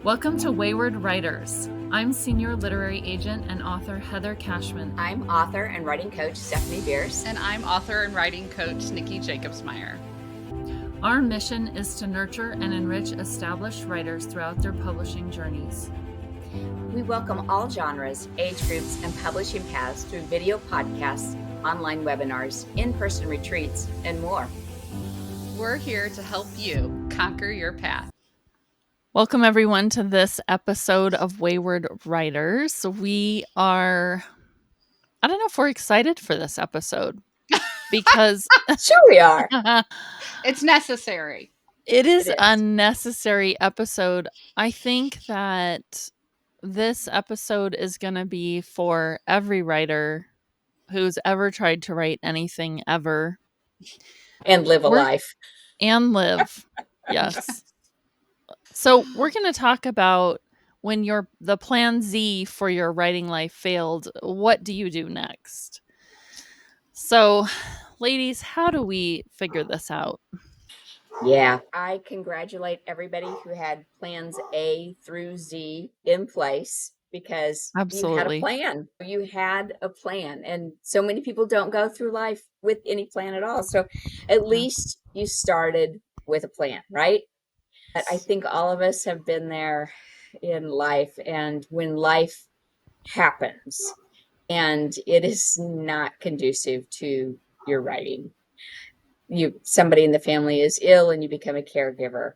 Welcome to Wayward Writers. I'm senior literary agent and author Heather Cashman. I'm author and writing coach Stephanie Bearce. And I'm author and writing coach Nicki Jacobsmeyer. Our mission is to nurture and enrich established writers throughout their publishing journeys. We welcome all genres, age groups, and publishing paths through video podcasts, online webinars, in-person retreats, and more. We're here to help you conquer your path. Welcome, everyone, to this episode of Wayward Writers. We are, I don't know if we're excited for this episode because Sure we are. It's necessary. It is a necessary episode. I think that this episode is going to be for every writer who's ever tried to write anything ever. And live a life. And live. Yes. So we're going to talk about when the plan Z for your writing life failed, what do you do next? So, ladies, how do we figure this out? Yeah, I congratulate everybody who had plans A through Z in place because Absolutely. You had a plan. You had a plan. And so many people don't go through life with any plan at all. So at least you started with a plan, right? But I think all of us have been there in life. And when life happens and it is not conducive to your writing, somebody in the family is ill and you become a caregiver,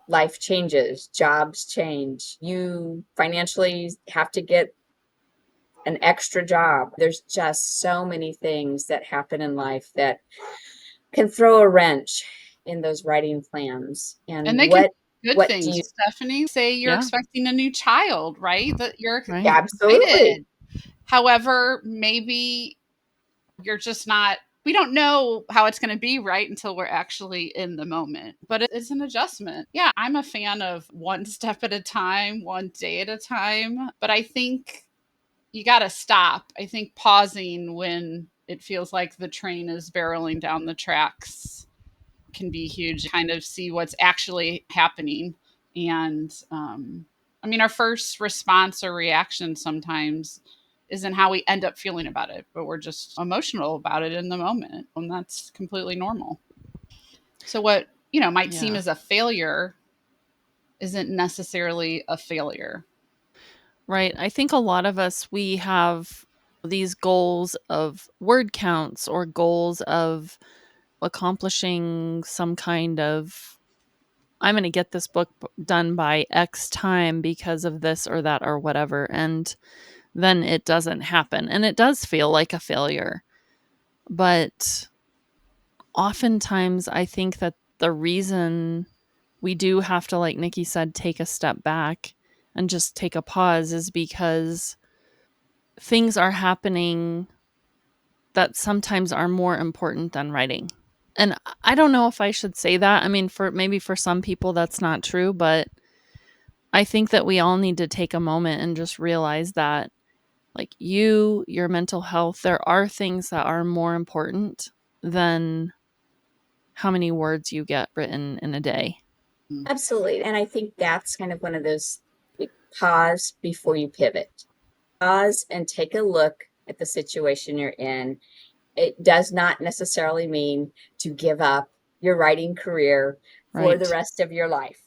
life changes, jobs change, you financially have to get an extra job. There's just so many things that happen in life that can throw a wrench in those writing plans. And they can be good things, Stephanie. Say you're expecting a new child, right? That you're right. Absolutely excited. However, maybe you're just not, we don't know how it's going to be right until we're actually in the moment. But it's an adjustment. Yeah, I'm a fan of one step at a time, one day at a time. But I think you got to stop. I think pausing when it feels like the train is barreling down the tracks can be huge. Kind of see what's actually happening. And I mean, our first response or reaction sometimes isn't how we end up feeling about it, but we're just emotional about it in the moment. And that's completely normal. So what, might seem as a failure isn't necessarily a failure. Right. I think a lot of us, we have these goals of word counts or goals of accomplishing some kind of, I'm going to get this book done by X time because of this or that or whatever. And then it doesn't happen. And it does feel like a failure. But oftentimes I think that the reason we do have to, like Nicki said, take a step back and just take a pause is because things are happening that sometimes are more important than writing. And I don't know if I should say that. I mean, for some people that's not true, but I think that we all need to take a moment and just realize that, like, your mental health, there are things that are more important than how many words you get written in a day. Absolutely. And I think that's kind of one of those pause before you pivot. Pause and take a look at the situation you're in. It does not necessarily mean to give up your writing career for the rest of your life.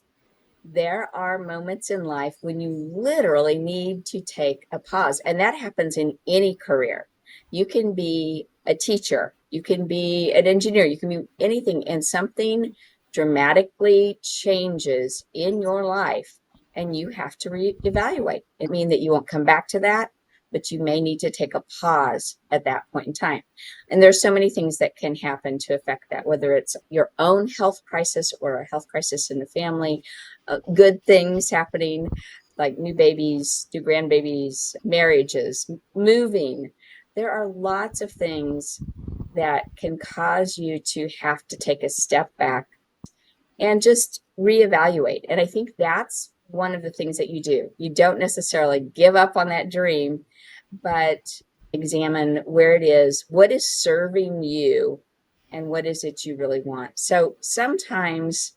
There are moments in life when you literally need to take a pause, and that happens in any career. You can be a teacher, you can be an engineer, you can be anything, and something dramatically changes in your life and you have to reevaluate. It means that you won't come back to that, but you may need to take a pause at that point in time. And there's so many things that can happen to affect that, whether it's your own health crisis or a health crisis in the family, good things happening like new babies, new grandbabies, marriages, moving. There are lots of things that can cause you to have to take a step back and just reevaluate. And I think that's one of the things that you do. You don't necessarily give up on that dream, but examine where it is, what is serving you, and what is it you really want. So sometimes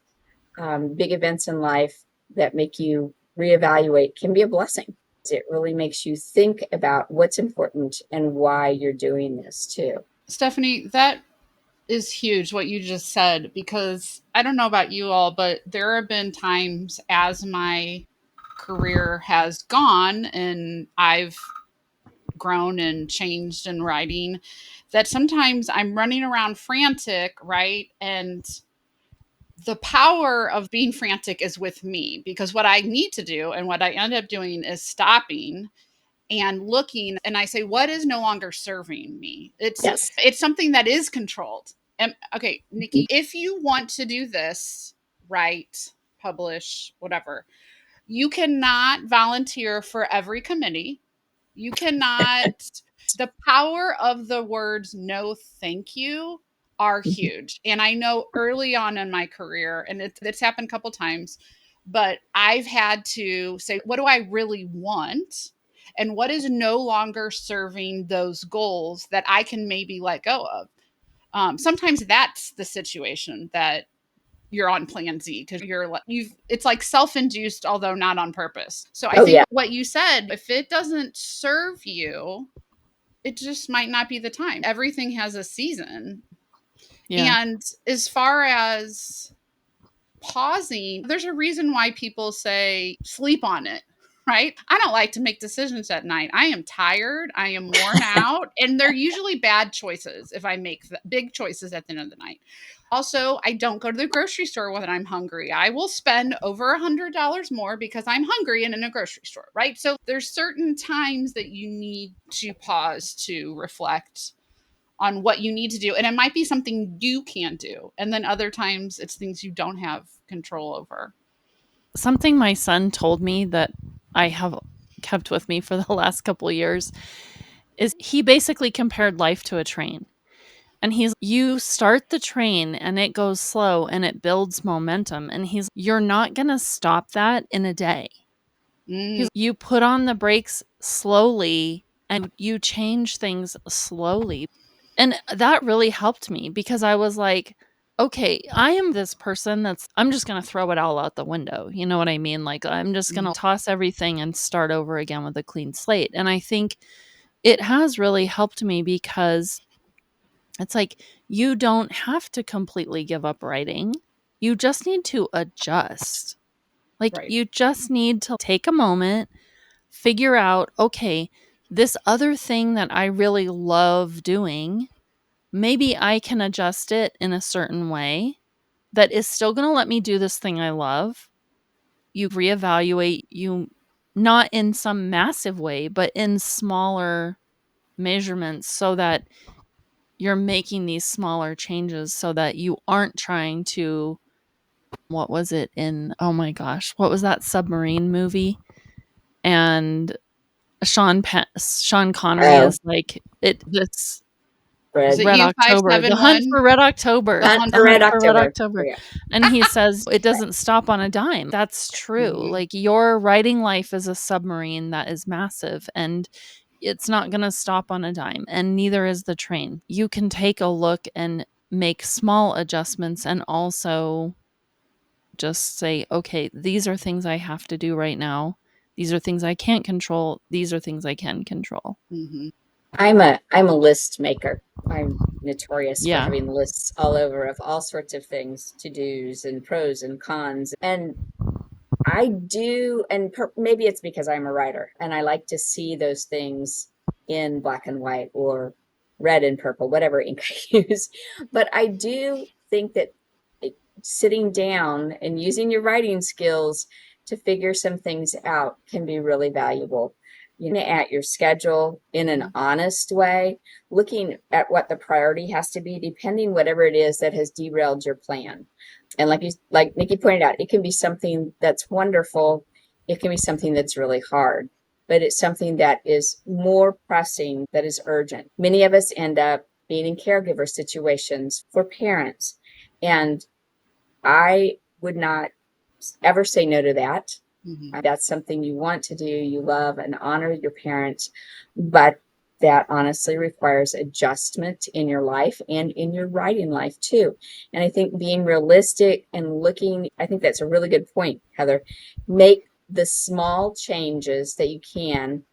big events in life that make you reevaluate can be a blessing. It really makes you think about what's important and why you're doing this too. Stephanie, that is huge what you just said, because I don't know about you all, but there have been times as my career has gone and I've grown and changed in writing that sometimes I'm running around frantic, right? And the power of being frantic is with me, because what I need to do and what I end up doing is stopping and looking, and I say, what is no longer serving me? Yes. It's something that is controlled. And okay, Nicki, if you want to do this, write, publish, whatever, you cannot volunteer for every committee. You cannot. The power of the words no thank you are huge. And I know early on in my career, and it's happened a couple times, but I've had to say, what do I really want? And what is no longer serving those goals that I can maybe let go of? Sometimes that's the situation that you're on plan Z, because it's like self-induced, although not on purpose. So I think Yeah. what you said, if it doesn't serve you, it just might not be the time. Everything has a season. Yeah. And as far as pausing, there's a reason why people say sleep on it, right? I don't like to make decisions at night. I am tired, I am worn out, and they're usually bad choices if I make big choices at the end of the night. Also, I don't go to the grocery store when I'm hungry. I will spend over $100 more because I'm hungry and in a grocery store, right? So there's certain times that you need to pause to reflect on what you need to do. And it might be something you can do. And then other times it's things you don't have control over. Something my son told me that I have kept with me for the last couple of years is he basically compared life to a train. And you start the train and it goes slow and it builds momentum. And you're not going to stop that in a day. Mm, You put on the brakes slowly and you change things slowly. And that really helped me because I was like, okay, I am this person I'm just going to throw it all out the window. You know what I mean? Like, I'm just going to toss everything and start over again with a clean slate. And I think it has really helped me because it's like you don't have to completely give up writing. You just need to adjust. Like, right. you just need to take a moment, figure out, okay, this other thing that I really love doing, maybe I can adjust it in a certain way that is still going to let me do this thing I love. You reevaluate, you not in some massive way, but in smaller measurements so that you're making these smaller changes so that you aren't trying to what was it in oh my gosh, what was that submarine movie? And Sean Connery Oh, is like it this Is Fred. it Red U five October, The seven Hunt one? for Red October, The Hunt hunt for The for Red Hunt for Red October. October. Yeah. And he says it doesn't stop on a dime. That's true. Mhm. Like your writing life is a submarine that is massive and it's not going to stop on a dime and neither is the train. You can take a look and make small adjustments and also just say, okay, these are things I have to do right now. These are things I can't control. These are things I can control. Mhm. I'm a list maker. I'm notorious for Yeah. having lists all over of all sorts of things, to-dos and pros and cons. And I do, and maybe it's because I'm a writer and I like to see those things in black and white or red and purple, whatever ink I use. But I do think that sitting down and using your writing skills to figure some things out can be really valuable. At your schedule in an honest way, looking at what the priority has to be, depending whatever it is that has derailed your plan. And like Nicki pointed out, it can be something that's wonderful. It can be something that's really hard, but it's something that is more pressing, that is urgent. Many of us end up being in caregiver situations for parents. And I would not ever say no to that. Mhm. That's something you want to do, you love and honor your parents, but that honestly requires adjustment in your life and in your writing life too. And I think being realistic and looking, I think that's a really good point, Heather. Make the small changes that you can.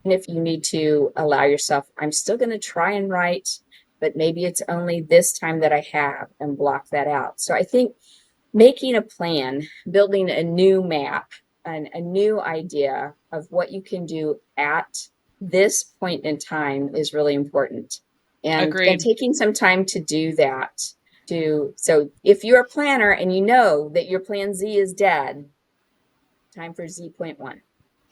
And if you need to allow yourself, I'm still going to try and write, but maybe it's only this time that I have, and block that out. So I think making a plan, building a new map, and a new idea of what you can do at this point in time is really important. And Agreed. taking some time to do that. So if you're a planner and you know that your plan Z is dead, time for Z.1.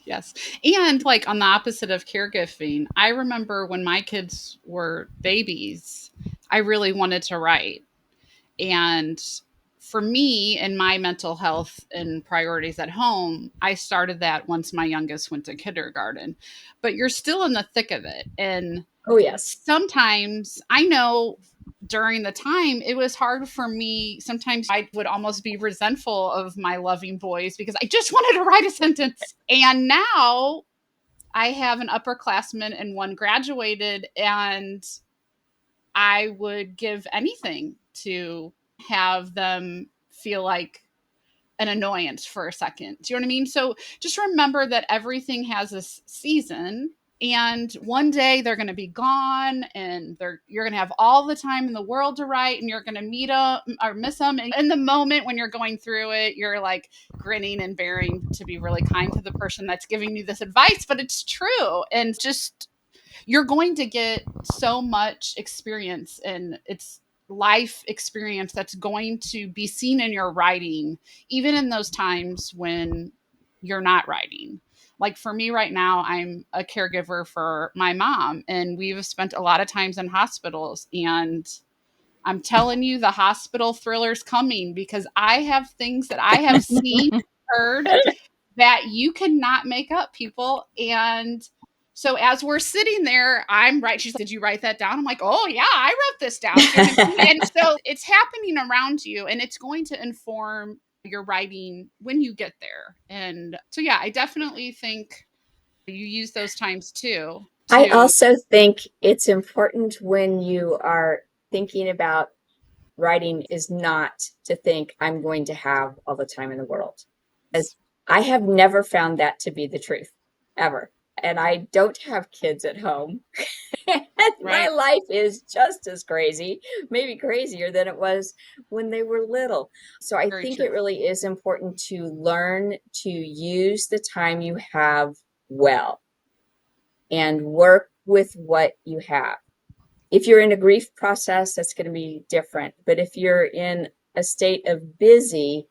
Yes. And like on the opposite of caregiving, I remember when my kids were babies, I really wanted to write. And for me and my mental health and priorities at home, I started that once my youngest went to kindergarten. But you're still in the thick of it. And Oh, yes. sometimes I know during the time it was hard for me. Sometimes I would almost be resentful of my loving boys because I just wanted to write a sentence. And now I have an upperclassman and one graduated, and I would give anything to have them feel like an annoyance for a second. Do you know what I mean? So just remember that everything has this season, and one day they're going to be gone, and you're going to have all the time in the world to write, and you're going to meet them or miss them. And in the moment when you're going through it, you're like grinning and bearing to be really kind to the person that's giving you this advice, but it's true. And just you're going to get so much experience, and it's life experience that's going to be seen in your writing, even in those times when you're not writing. Like for me right now, I'm a caregiver for my mom, and we've spent a lot of times in hospitals. And I'm telling you, the hospital thriller's coming because I have things that I have seen, heard, that you cannot make up, people. And so as we're sitting there, I'm right. She's like, "Did you write that down?" I'm like, "Oh yeah, I wrote this down." Do you know what I mean? And so it's happening around you, and it's going to inform your writing when you get there. And so yeah, I definitely think you use those times too I to also think it's important when you are thinking about writing is not to think I'm going to have all the time in the world. As I have never found that to be the truth, ever. And I don't have kids at home. My right. life is just as crazy, maybe crazier than it was when they were little. So I Very think true. it really is important to learn to use the time you have well and work with what you have. If you're in a grief process, that's going to be different. But if you're in a state of busy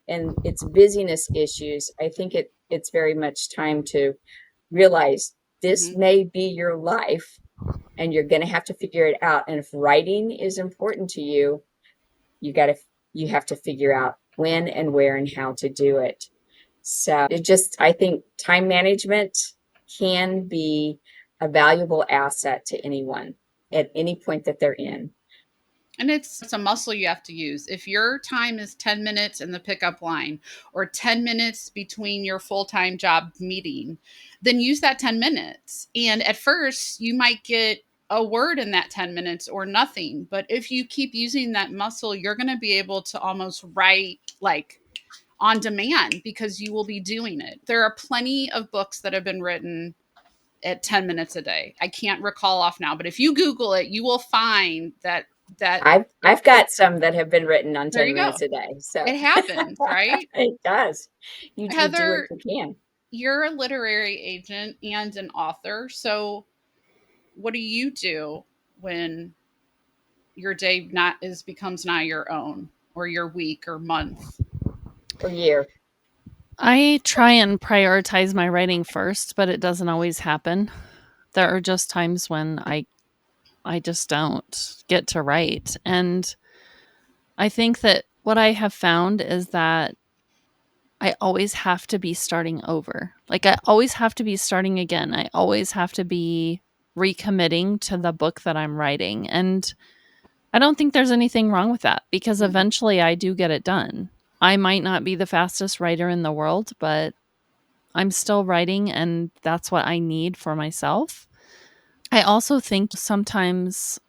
and it's busyness issues, I think it's very much time to realize this Hmm. may be your life and you're going to have to figure it out. And if writing is important to you, you got to you have to figure out when and where and how to do it. So it just, I think time management can be a valuable asset to anyone at any point that they're in. And it's a muscle you have to use. If your time is 10 minutes in the pickup line or 10 minutes between your full time job meeting, then use that 10 minutes. And at first, you might get a word in that 10 minutes or nothing. But if you keep using that muscle, you're going to be able to almost write like on demand because you will be doing it. There are plenty of books that have been written at 10 minutes a day. I can't recall off now, but if you Google it, you will find that I've got some that have been written on there 10 you go. minutes a day. So It happens, right? it does. You do what Heather, you can. you're a literary agent and an author. So what do you do when your day not is becomes not your own, or your week or month? Or year. I try and prioritize my writing first, but it doesn't always happen. There are just times when I just don't get to write. And I think that what I have found is that I always have to be starting over. Like I always have to be starting again. I always have to be recommitting to the book that I'm writing. And I don't think there's anything wrong with that because Mhm. eventually I do get it done. I might not be the fastest writer in the world, but I'm still writing and that's what I need for myself. I also think sometimes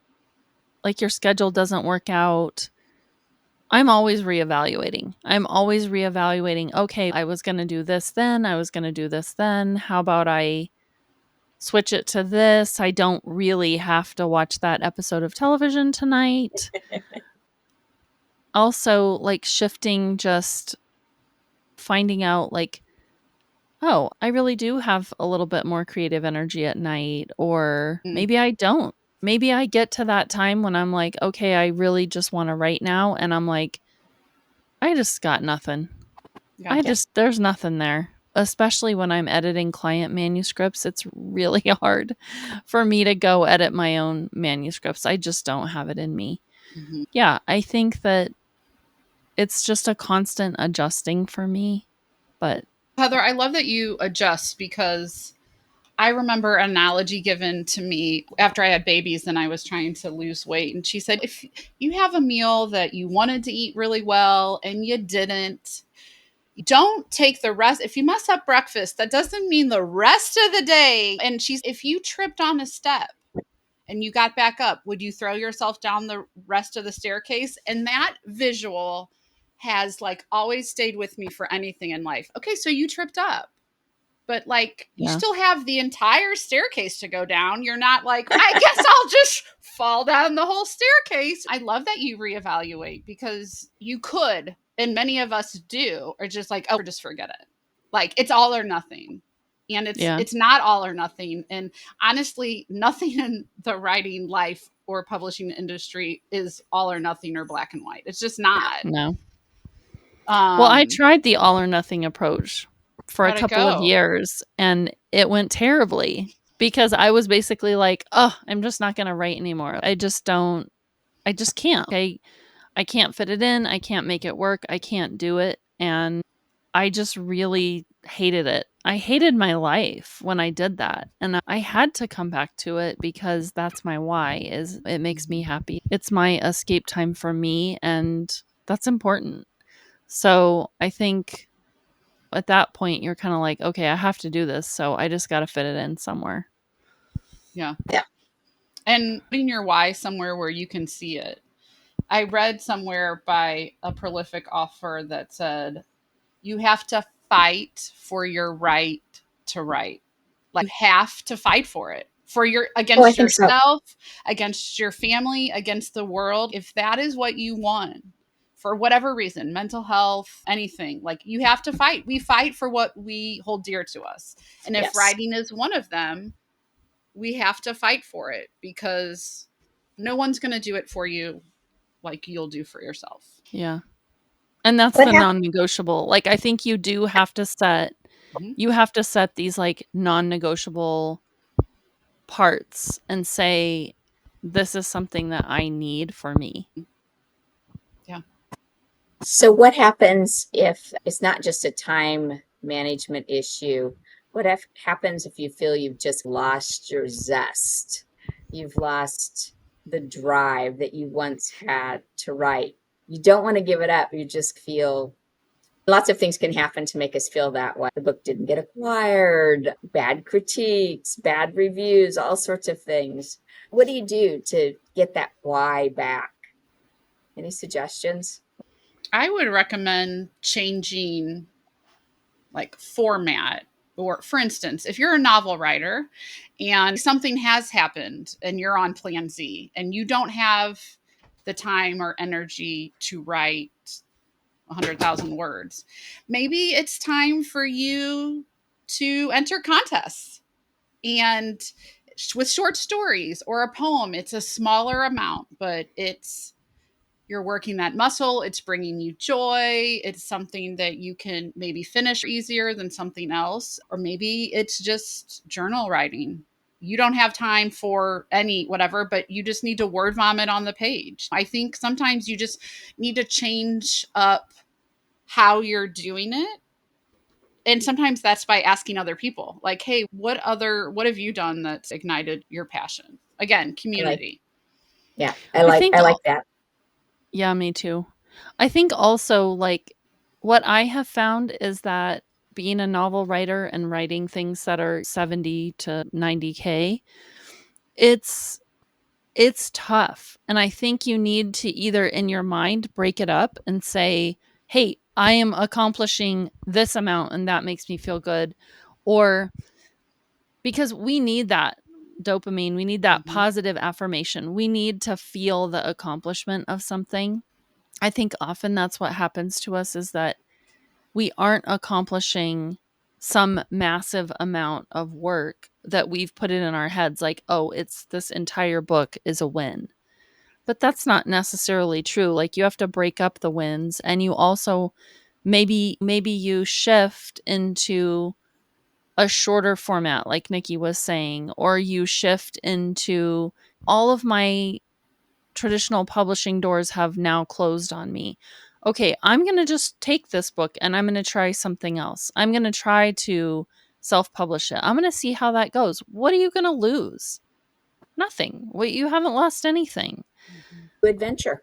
like your schedule doesn't work out. I'm always reevaluating. Okay, I was going to do this then. I was going to do this then. How about I switch it to this? I don't really have to watch that episode of television tonight. Also, like shifting, just finding out, like, oh, I really do have a little bit more creative energy at night, or Mm, maybe I don't. Maybe I get to that time when I'm like, okay, I really just want to write now. And I'm like, I just got nothing. yeah. There's nothing there. Especially when I'm editing client manuscripts, it's really hard for me to go edit my own manuscripts. I just don't have it in me. Mhm. Yeah, I think that it's just a constant adjusting for me. But Heather, I love that you adjust because I remember an analogy given to me after I had babies and I was trying to lose weight. And she said, if you have a meal that you wanted to eat really well and you didn't, don't take the rest. If you mess up breakfast, that doesn't mean the rest of the day. And she's, if you tripped on a step and you got back up, would you throw yourself down the rest of the staircase? And that visual has like always stayed with me for anything in life. Okay, so you tripped up, but like you yeah, still have the entire staircase to go down. You're not like, I guess I'll just fall down the whole staircase. I love that you reevaluate because you could, and many of us do, or just like, oh, just forget it. Like it's all or nothing. And yeah, it's not all or nothing. And honestly, nothing in the writing life or publishing industry is all or nothing or black and white. It's just not. no. Well, I Um, tried the all or nothing approach for a how'd it couple of go? years and it went terribly because I was basically like, oh, I'm just not going to write anymore. I just can't. I can't fit it in. I can't make it work. I can't do it. And I just really hated it. I hated my life when I did that. And I had to come back to it because that's my why is it makes me happy. It's my escape time for me and that's important. So, I think at that point you're kind of like, okay, I have to do this, so I just got to fit it in somewhere. Yeah. Yeah. And putting your why somewhere where you can see it. I read somewhere by a prolific author that said, you have to fight for your right to write. Like you have to fight for it. For your Oh, I against think so. yourself, against your family, against the world. If that is what you want, for whatever reason, mental health, anything, like you have to fight. We fight for what we hold dear to us. And if Yes. writing is one of them, we have to fight for it because no one's going to do it for you like you'll do for yourself. Yeah. And that's What the happened? non-negotiable. Like I think Mhm. you have to set these like non-negotiable parts and say this is something that I need for me. Yeah. So what happens if it's not just a time management issue? What happens if you feel you've just lost your zest? You've lost the drive that you once had to write. You don't want to give it up. You just feel lots of things can happen to make us feel that way. The book didn't get acquired, bad critiques, bad reviews, all sorts of things. What do you do to get that why back? Any suggestions? I would recommend changing like format. Or, for instance, if you're a novel writer and something has happened and you're on plan Z and you don't have the time or energy to write 100,000 words, maybe it's time for you to enter contests and with short stories or a poem. It's a smaller amount, but you're working that muscle. It's bringing you joy. It's something that you can maybe finish easier than something else. Or maybe it's just journal writing. You don't have time for any whatever, but you just need to word vomit on the page. I think sometimes you just need to change up how you're doing it. And sometimes that's by asking other people, like, hey, what have you done that's ignited your passion? Again, I like, community. yeah, I think I like that. yeah, me too. I think also like what I have found is that being a novel writer and writing things that are 70 to 90K, it's It's tough. And I think you need to either in your mind break it up and say, hey, I am accomplishing this amount and that makes me feel good. Or because we need that dopamine, we need that Mhm. positive affirmation. We need to feel the accomplishment of something. I think often that's what happens to us is that we aren't accomplishing some massive amount of work that we've put it in our heads like, oh, it's this entire book is a win. But that's not necessarily true. Like you have to break up the wins and you also maybe you shift into a shorter format like Nikki was saying, or you shift into all of my traditional publishing doors have now closed on me. Okay, I'm going to just take this book and I'm going to try something else. I'm going to try to self publish it. I'm going to see how that goes. What are you going to lose? Nothing. What you haven't lost anything. Mhm. Adventure.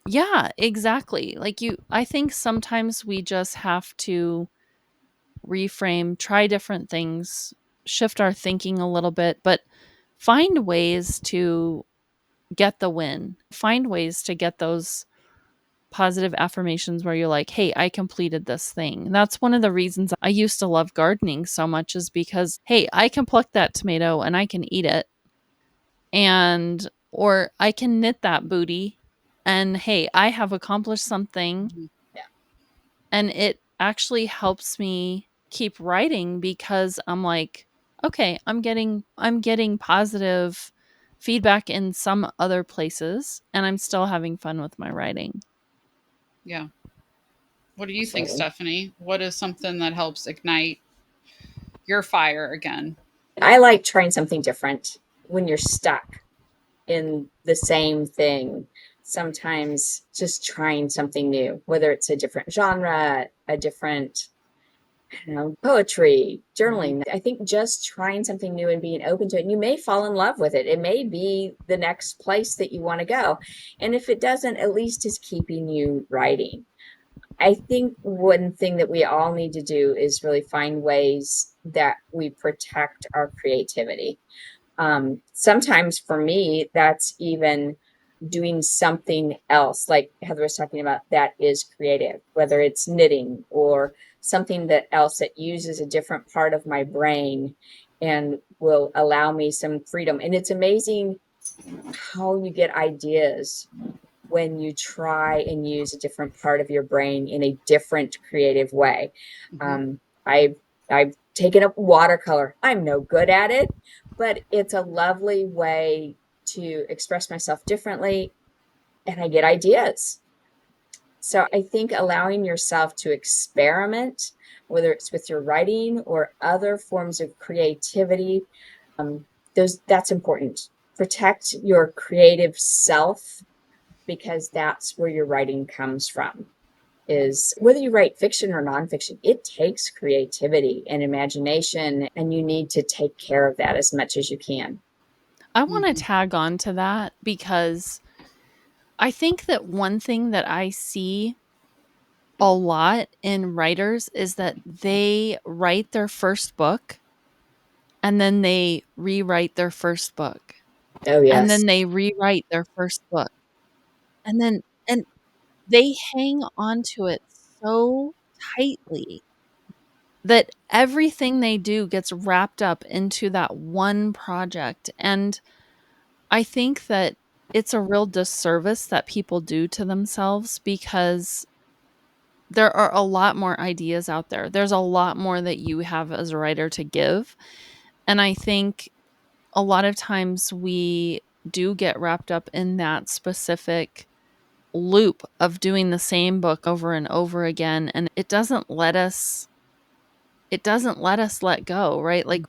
Yeah, exactly. Like I think sometimes we just have to reframe, try different things, shift our thinking a little bit, but find ways to get the win. Find ways to get those positive affirmations where you're like, hey, I completed this thing. That's one of the reasons I used to love gardening so much is because, hey, I can pluck that tomato and I can eat it. And, or I can knit that booty and hey, I have accomplished something Mhm. Yeah. and it actually helps me keep writing because I'm like, okay, I'm getting positive feedback in some other places and I'm still having fun with my writing. Yeah. What do you think, Absolutely. Stephanie? What is something that helps ignite your fire again? I like trying something different when you're stuck in the same thing. Sometimes just trying something new, whether it's a different genre, a different, I don't know, poetry, Mhm. journaling. I think just trying something new and being open to it, and you may fall in love with it. It may be the next place that you want to go. And if it doesn't, at least it's keeping you writing. I think one thing that we all need to do is really find ways that we protect our creativity. Sometimes for me, that's even doing something else, like Heather was talking about, that is creative, whether it's knitting or something that else that uses a different part of my brain and will allow me some freedom. And it's amazing how you get ideas when you try and use a different part of your brain in a different creative way. Mhm. I've taken up watercolor. I'm no good at it, but it's a lovely way to express myself differently and I get ideas. So I think allowing yourself to experiment, whether it's with your writing or other forms of creativity, um, that's important. Protect your creative self because that's where your writing comes from. Is whether you write fiction or nonfiction, it takes creativity and imagination, and you need to take care of that as much as you can. I want to Mhm. tag on to that because I think that one thing that I see a lot in writers is that they write their first book and then they rewrite their first book Oh, and yes. then they rewrite their first book and then and they hang on to it so tightly that everything they do gets wrapped up into that one project. And I think that it's a real disservice that people do to themselves because there are a lot more ideas out there. There's a lot more that you have as a writer to give. And I think a lot of times we do get wrapped up in that specific loop of doing the same book over and over again and it doesn't let us let go, right? Like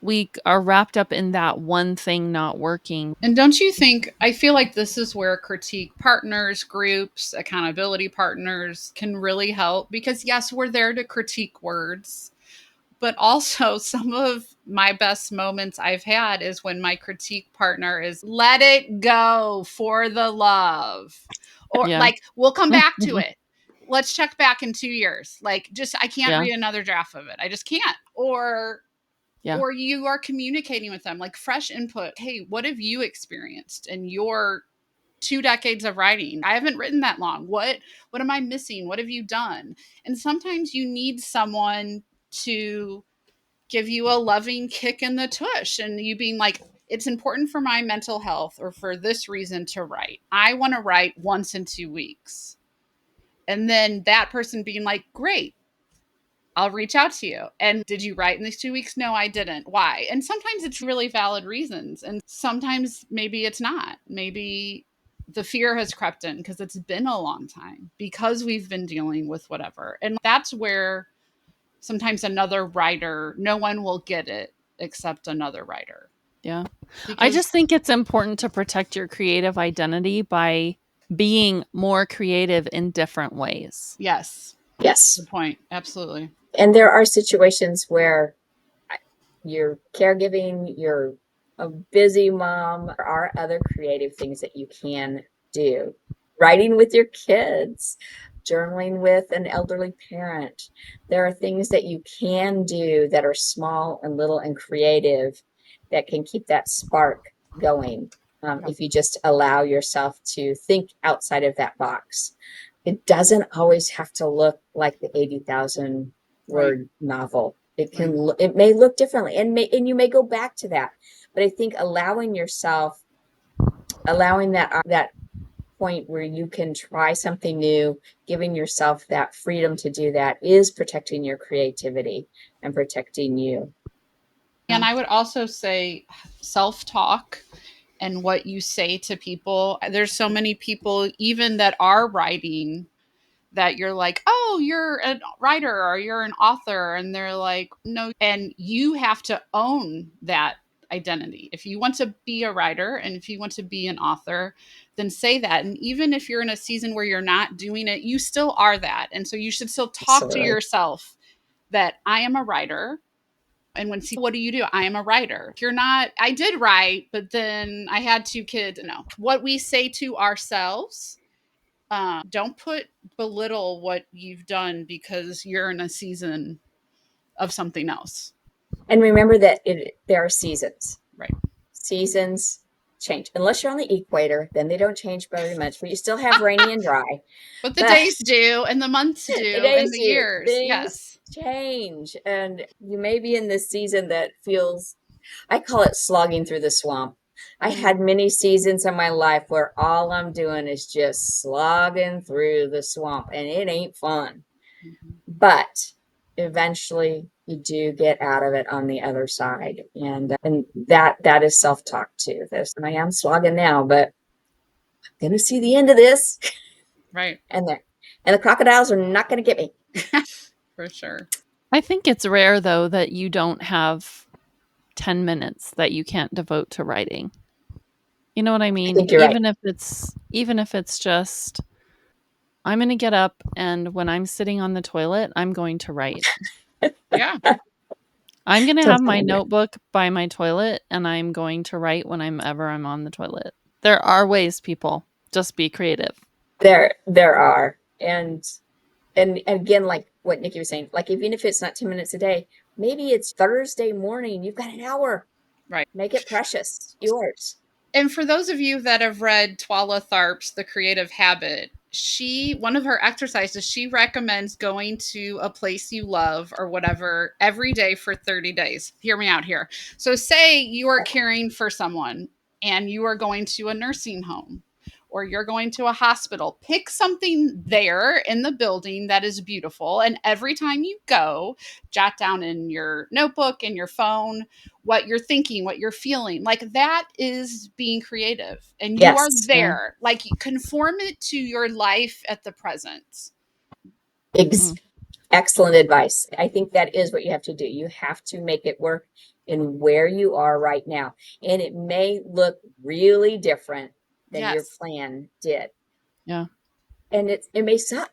we are wrapped up in that one thing not working. And don't you think, I feel like this is where critique partners, groups, accountability partners can really help because, yes, we're there to critique words, but also some of my best moments I've had is when my critique partner is let it go for the love. Or Yeah. like, we'll come back to it. Let's check back in 2 years. Like, just, I can't Yeah. read another draft of it. I just can't. Or Yeah. Or you are communicating with them like fresh input. Hey, what have you experienced in your 2 decades of writing? I haven't written that long. What am I missing? What have you done? And sometimes you need someone to give you a loving kick in the tush, and you being like, it's important for my mental health or for this reason to write. I want to write once in 2 weeks. And then that person being like, great, I'll reach out to you. And did you write in these 2 weeks? No, I didn't. Why? And sometimes it's really valid reasons. And sometimes maybe it's not. Maybe the fear has crept in because it's been a long time, because we've been dealing with whatever. And that's where sometimes another writer, no one will get it except another writer. Yeah. I Because, just think it's important to protect your creative identity by being more creative in different ways. yes, Yes. good point. Absolutely. And there are situations where you're caregiving, you're a busy mom. There are other creative things that you can do. Writing with your kids, journaling with an elderly parent. There are things that you can do that are small and little and creative that can keep that spark going. If you just allow yourself to think outside of that box. It doesn't always have to look like the 80,000 Right. word novel. It Right. can, it may look differently, and you may go back to that. But I think allowing yourself, allowing that point where you can try something new, giving yourself that freedom to do that is protecting your creativity and protecting you. And I would also say self talk and what you say to people. There's so many people, even that are writing, that you're like, oh, you're a writer or you're an author. And they're like, no. And you have to own that identity. If you want to be a writer and if you want to be an author, then say that. And even if you're in a season where you're not doing it, you still are that. And so you should still talk to Absolutely. yourself that I am a writer. And when what do you do? I am a writer. You're not, I did write, but then I had 2 kids. No, what we say to ourselves, don't belittle what you've done because you're in a season of something else. And remember that there are seasons. Right. Seasons change. Unless you're on the equator, then they don't change very much, but you still have rainy and dry. But the But days do, and the months the do, and days the do, years. things Yes. change. And you may be in this season that feels, I call it slogging through the swamp. I Mm-hmm. had many seasons in my life where all I'm doing is just slogging through the swamp, and it ain't fun. Mm-hmm. But eventually you do get out of it on the other side. And that is self-talk too. This, and I am slogging now, but I'm gonna see the end of this. Right. And there, and the crocodiles are not gonna get me. For sure. I think it's rare, though, that you don't have 10 minutes that you can't devote to writing. You know what I I mean? think you're right. Even if it's just I'm going to get up and when I'm sitting on the toilet, I'm going to write. Yeah. I'm going to have my Something like notebook by my toilet and I'm going to write when I'm on the toilet. There are ways, people. Just be creative. there are. And again, like what Nicki was saying, like even if it's not 10 minutes a day, maybe it's Thursday morning, you've got an hour. Right. Make it precious, yours. And for those of you that have read Twala Tharp's The Creative Habit, one of her exercises, she recommends going to a place you love or whatever every day for 30 days. Hear me out here. So say you are caring for someone and you are going to a nursing home or you're going to a hospital. Pick something there in the building that is beautiful, and every time you go, jot down in your notebook, in your phone, what you're thinking, what you're feeling. Like that is being creative. And you are Yes. Yeah. there. Like conform it to your life at the present. Ex- Mm. Excellent advice. I think that is what you have to do. You have to make it work in where you are right now. And it may look really different than your Yes. plan did. Yeah. And it may suck,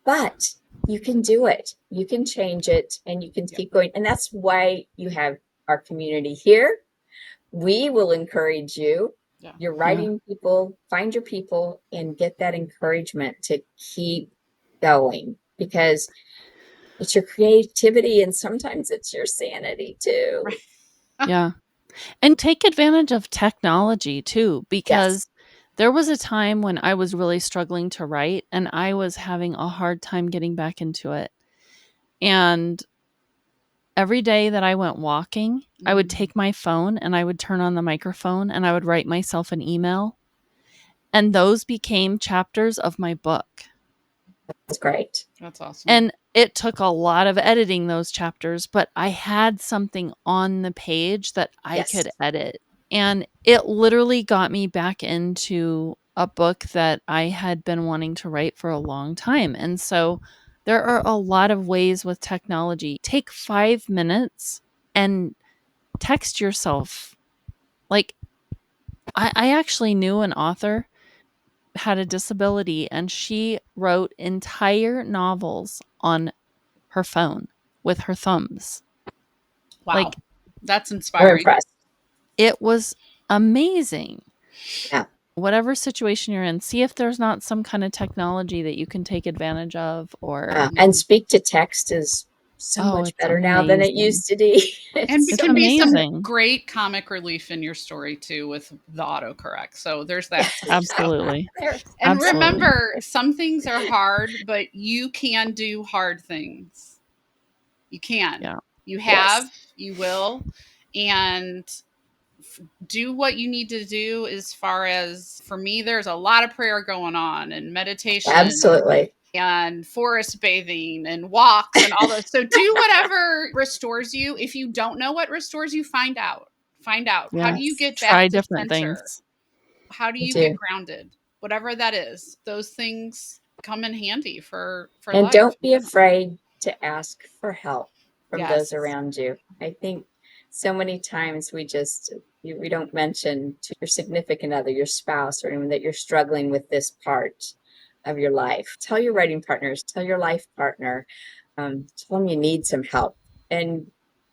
but you can do it. You can change it and you can Yeah. keep going. And that's why you have our community here. We will encourage you. Yeah. Your Yeah. writing people, find your people and get that encouragement to keep going because It's your creativity, and sometimes it's your sanity too. Right. Yeah. And take advantage of technology too, because Yes. there was a time when I was really struggling to write and I was having a hard time getting back into it. And every day that I went walking, I would take my phone and I would turn on the microphone and I would write myself an email. And those became chapters of my book. That's great. That's awesome. And it took a lot of editing those chapters, but I had something on the page that I Yes. could edit. And it literally got me back into a book that I had been wanting to write for a long time. And so there are a lot of ways with technology. Take 5 minutes and text yourself. Like, I actually knew an author had a disability and she wrote entire novels on her phone with her thumbs. Wow. Like, That's We're inspiring. impressed. it was amazing. Yeah. Whatever situation you're in, see if there's not some kind of technology that you can take advantage of or And speak to text is so Oh, much it's better now than it amazing. used to be. And it It's can be some amazing. great comic relief in your story too with the autocorrect. So there's that too. Absolutely. There. And Absolutely. remember, some things are hard, but you can do hard things. You can. Yeah. You Yes. have, you will, and do what you need to do. As far as for me, there's a lot of prayer going on and meditation Absolutely. and forest bathing and walks and all those. So do whatever restores you. If you don't know what restores you, find out. Find out. How do you Yes. get back Try to different center? things. How do I you get do. grounded? Whatever that is, those things come in handy for And life. don't be afraid to ask for help from Yes. those around you. I think so many times we don't mention to your significant other, your spouse, or anyone that you're struggling with this part of your life. Tell your writing partners, tell your life partner, tell them you need some help. And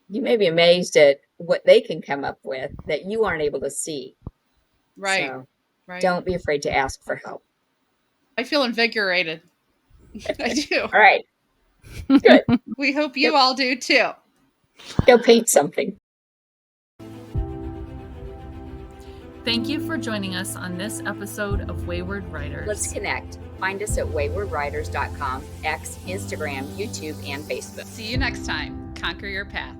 you may be amazed at what they can come up with that you aren't able to see. Right. So Right. don't be afraid to ask for help. I feel invigorated. I do. All right. Good. We hope you all do too. Go paint something. Thank you for joining us on this episode of Wayward Writers. Let's connect. Find us at waywardwriters.com, X, Instagram, YouTube, and Facebook. See you next time. Conquer your path.